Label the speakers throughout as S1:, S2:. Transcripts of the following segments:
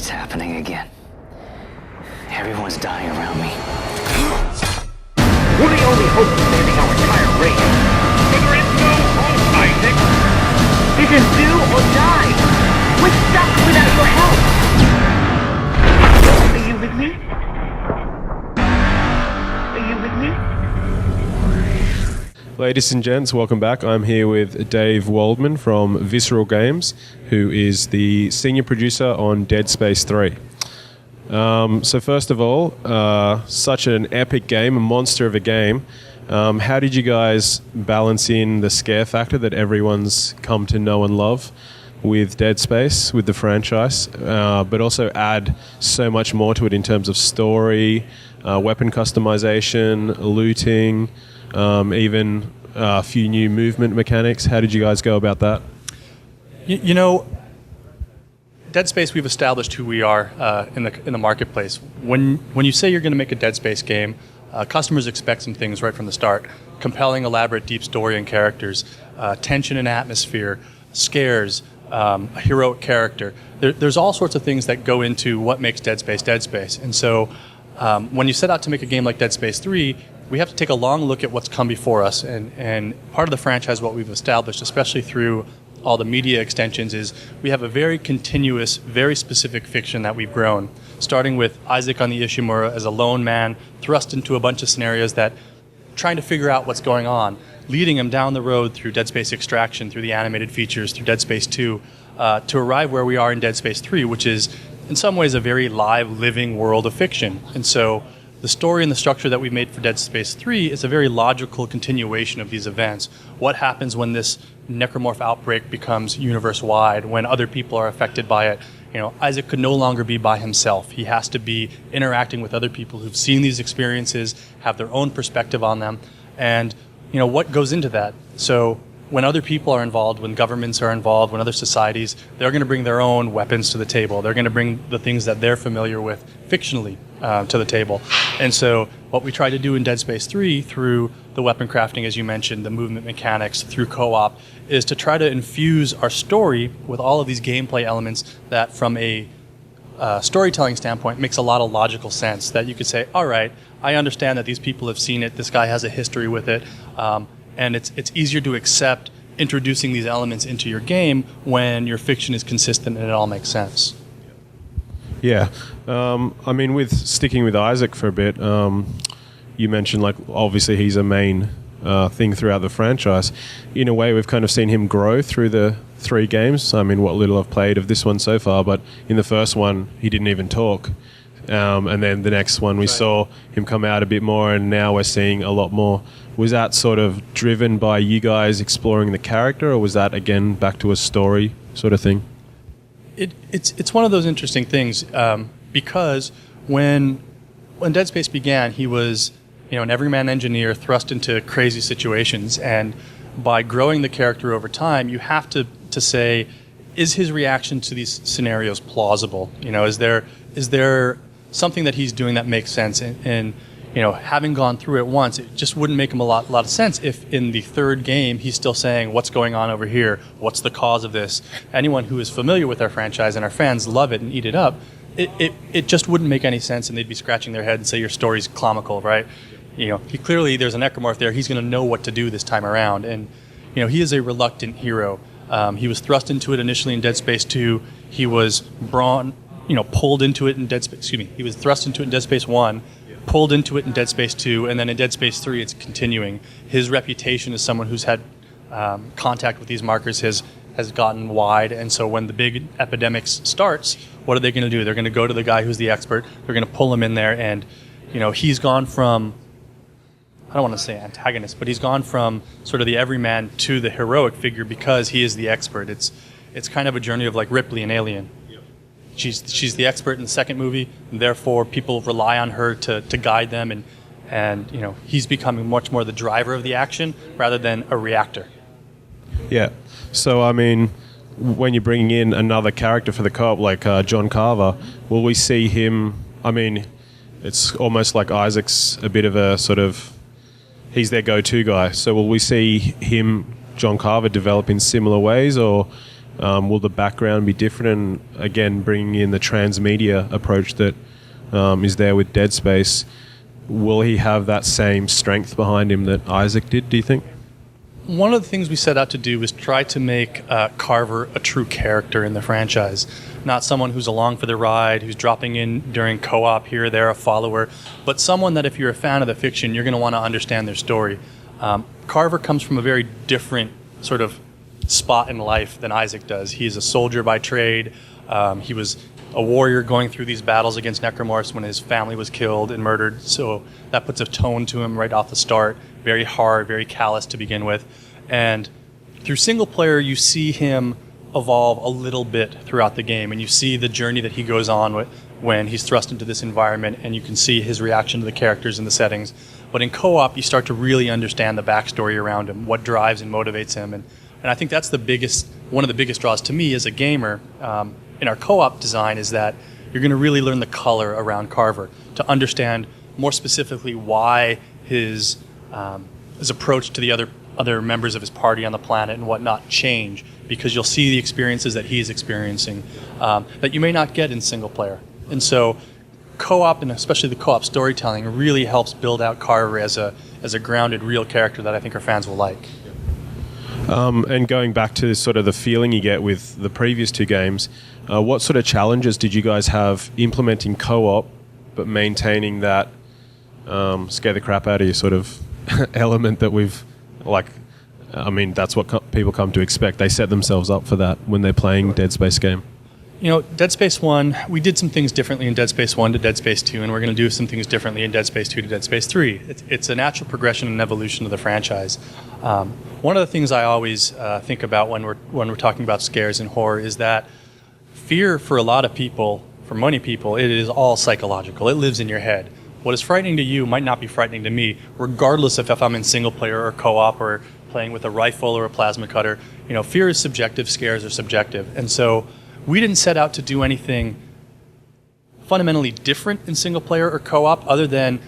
S1: It's happening again. Everyone's dying around me.
S2: We're the only hope of saving our entire race. But there is no hope, Isaac.
S3: This is do or die. We're stuck without your help. Are you with me? Are you with me?
S4: Ladies and gents, welcome back. I'm here with Dave Woldman from Visceral Games, who is the senior producer on Dead Space 3. So first of all, such an epic game, a monster of a game. How did you guys balance in the scare factor that everyone's come to know and love with Dead Space, with the franchise, but also add so much more to it in terms of story, weapon customization, looting, even a few new movement mechanics? How did you guys go about that?
S5: You know, Dead Space, we've established who we are in the marketplace. When you say you're going to make a Dead Space game, customers expect some things right from the start: compelling, elaborate, deep story and characters, tension and atmosphere, scares, a heroic character. There's all sorts of things that go into what makes Dead Space Dead Space. And so when you set out to make a game like Dead Space 3, we have to take a long look at what's come before us. And part of the franchise, what we've established, especially through all the media extensions, is we have a very continuous, very specific fiction that we've grown, starting with Isaac on the Ishimura as a lone man thrust into a bunch of scenarios that trying to figure out what's going on, leading him down the road through Dead Space Extraction, through the animated features, through Dead Space 2, to arrive where we are in Dead Space 3, which is in some ways a very live, living world of fiction. And so the story and the structure that we made for Dead Space 3 is a very logical continuation of these events. What happens when this necromorph outbreak becomes universe-wide, when other people are affected by it? You know, Isaac could no longer be by himself. He has to be interacting with other people who've seen these experiences, have their own perspective on them, and you know what goes into that. So when other people are involved, when governments are involved, when other societies, they're going to bring their own weapons to the table. They're going to bring the things that they're familiar with fictionally to the table. And so what we try to do in Dead Space 3 through the weapon crafting, as you mentioned, the movement mechanics, through co-op, is to try to infuse our story with all of these gameplay elements that from a storytelling standpoint makes a lot of logical sense. That you could say, all right, I understand that these people have seen it, this guy has a history with it, and it's easier to accept introducing these elements into your game when your fiction is consistent and it all makes sense.
S4: Yeah. I mean, with sticking with Isaac for a bit, you mentioned, like, obviously he's a main thing throughout the franchise. In a way, we've kind of seen him grow through the 3 games. I mean, what little I've played of this one so far, but in the first one, he didn't even talk. And then the next one, we saw him come out a bit more, and now we're seeing a lot more. Was that sort of driven by you guys exploring the character, or was that, again, back to a story sort of thing?
S5: It's one of those interesting things, because when Dead Space began, he was, you know, an everyman engineer thrust into crazy situations, and by growing the character over time, you have to say, is his reaction to these scenarios plausible? You know, is there something that he's doing that makes sense? And you know, having gone through it once, it just wouldn't make him a lot of sense if in the 3rd game he's still saying, what's going on over here? What's the cause of this? Anyone who is familiar with our franchise and our fans love it and eat it up, it just wouldn't make any sense, and they'd be scratching their head and say your story's comical, right? You know, clearly there's a necromorph there. He's going to know what to do this time around. And you know, he is a reluctant hero. He was thrust into it initially in Dead Space 2. He was pulled into it in Dead Space. He was thrust into it in Dead Space 1. Pulled into it in Dead Space 2, and then in Dead Space 3 it's continuing. His reputation as someone who's had contact with these markers has gotten wide, and so when the big epidemic starts, what are they going to do? They're going to go to the guy who's the expert, they're going to pull him in there, and you know, he's gone from, I don't want to say antagonist, but he's gone from sort of the everyman to the heroic figure because he is the expert. It's kind of a journey of like Ripley in Alien. She's the expert in the 2nd movie, and therefore people rely on her to guide them, and you know, he's becoming much more the driver of the action rather than a reactor.
S4: Yeah. So, I mean, when you're bringing in another character for the co-op, like John Carver, will we see him? I mean, it's almost like Isaac's a bit of a sort of, he's their go-to guy. So will we see him, John Carver, develop in similar ways, or Will the background be different? And again, bringing in the transmedia approach that is there with Dead Space, will he have that same strength behind him that Isaac did, do you think?
S5: One of the things we set out to do is try to make Carver a true character in the franchise, not someone who's along for the ride, who's dropping in during co-op here or there, a follower, but someone that if you're a fan of the fiction, you're going to want to understand their story. Carver comes from a very different sort of spot in life than Isaac does. He is a soldier by trade. He was a warrior going through these battles against necromorphs when his family was killed and murdered, so that puts a tone to him right off the start. Very hard, very callous to begin with. And through single player, you see him evolve a little bit throughout the game, and you see the journey that he goes on with when he's thrust into this environment, and you can see his reaction to the characters and the settings. But in co-op, you start to really understand the backstory around him, what drives and motivates him. And I think that's one of the biggest draws to me as a gamer in our co-op design, is that you're going to really learn the color around Carver to understand more specifically why his approach to the other members of his party on the planet and whatnot change, because you'll see the experiences that he's experiencing that you may not get in single player. And so co-op, and especially the co-op storytelling, really helps build out Carver as a grounded, real character that I think our fans will like.
S4: And going back to sort of the feeling you get with the previous two games, what sort of challenges did you guys have implementing co-op but maintaining that scare the crap out of you sort of element that we've, like, I mean, that's what people come to expect. They set themselves up for that when they're playing Dead Space game.
S5: You know, Dead Space 1, we did some things differently in Dead Space 1 to Dead Space 2, and we're going to do some things differently in Dead Space 2 to Dead Space 3. It's a natural progression and evolution of the franchise. One of the things I always think about when we're talking about scares and horror is that fear, for a lot of people, for many people, it is all psychological. It lives in your head. What is frightening to you might not be frightening to me, regardless of if I'm in single player or co-op or playing with a rifle or a plasma cutter. You know, fear is subjective, scares are subjective. And so we didn't set out to do anything fundamentally different in single player or co-op other than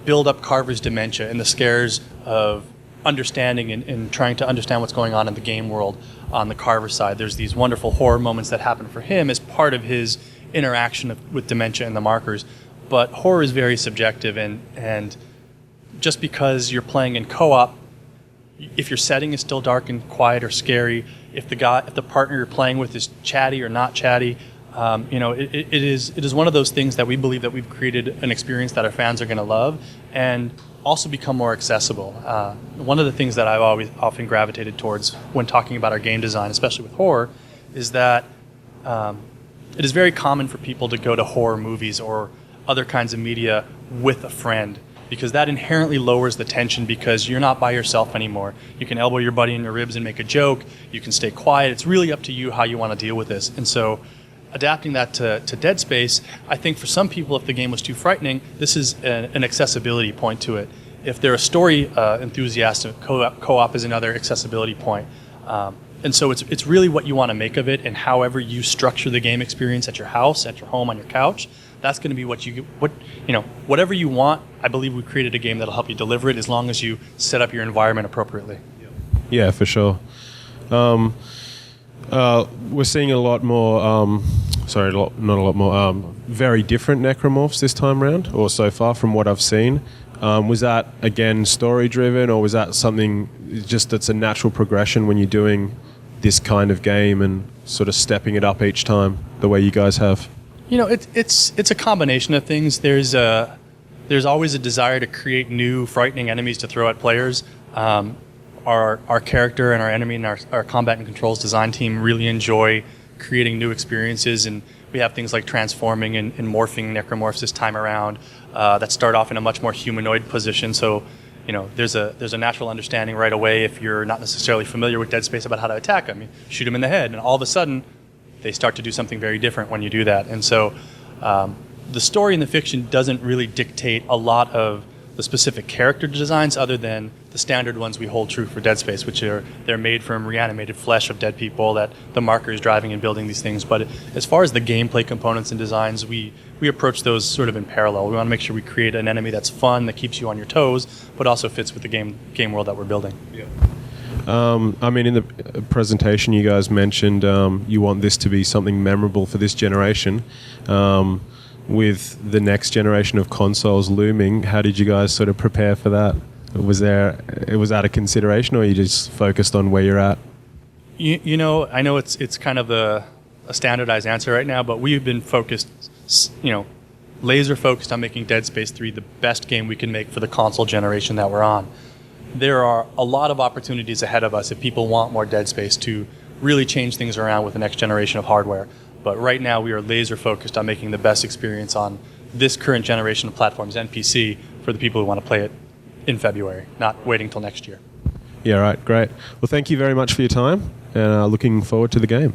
S5: build up Carver's dementia and the scares of understanding and trying to understand what's going on in the game world on the Carver side. There's these wonderful horror moments that happen for him as part of his interaction with dementia and the markers. But horror is very subjective, and just because you're playing in co-op, if your setting is still dark and quiet or scary, if the partner you're playing with is chatty or not chatty, it is one of those things that we believe that we've created an experience that our fans are going to love and also become more accessible. One of the things that I've often gravitated towards when talking about our game design, especially with horror, is that it is very common for people to go to horror movies or other kinds of media with a friend, because that inherently lowers the tension because you're not by yourself anymore. You can elbow your buddy in the ribs and make a joke. You can stay quiet. It's really up to you how you want to deal with this. And so adapting that to Dead Space, I think for some people, if the game was too frightening, this is an accessibility point to it. If they're a story enthusiast, co-op is another accessibility point. And so it's really what you want to make of it, and however you structure the game experience at your house, at your home, on your couch. That's going to be whatever you want. I believe we created a game that'll help you deliver it as long as you set up your environment appropriately.
S4: Yeah, for sure. We're seeing a lot more. Very different necromorphs this time around, or so far from what I've seen. Was that again story driven, or was that something just that's a natural progression when you're doing this kind of game and sort of stepping it up each time the way you guys have?
S5: You know, it's a combination of things. There's always a desire to create new, frightening enemies to throw at players. Our character and our enemy and our combat and controls design team really enjoy creating new experiences, and we have things like transforming and morphing necromorphs this time around that start off in a much more humanoid position. So, you know, there's a natural understanding right away if you're not necessarily familiar with Dead Space about how to attack them. You shoot them in the head, and all of a sudden, they start to do something very different when you do that. And so the story in the fiction doesn't really dictate a lot of the specific character designs other than the standard ones we hold true for Dead Space, which they're made from reanimated flesh of dead people that the marker is driving and building these things. But as far as the gameplay components and designs, we approach those sort of in parallel. We want to make sure we create an enemy that's fun, that keeps you on your toes, but also fits with the game world that we're building.
S4: Yeah. I mean, in the presentation, you guys mentioned you want this to be something memorable for this generation. With the next generation of consoles looming, how did you guys sort of prepare for that? Was that a consideration, or are you just focused on where you're at?
S5: You know, I know it's kind of a standardized answer right now, but we've been focused, laser focused on making Dead Space 3 the best game we can make for the console generation that we're on. There are a lot of opportunities ahead of us if people want more Dead Space to really change things around with the next generation of hardware. But right now we are laser focused on making the best experience on this current generation of platforms and PC for the people who want to play it in February, not waiting till next year.
S4: Yeah, right, great. Well, thank you very much for your time, and looking forward to the game.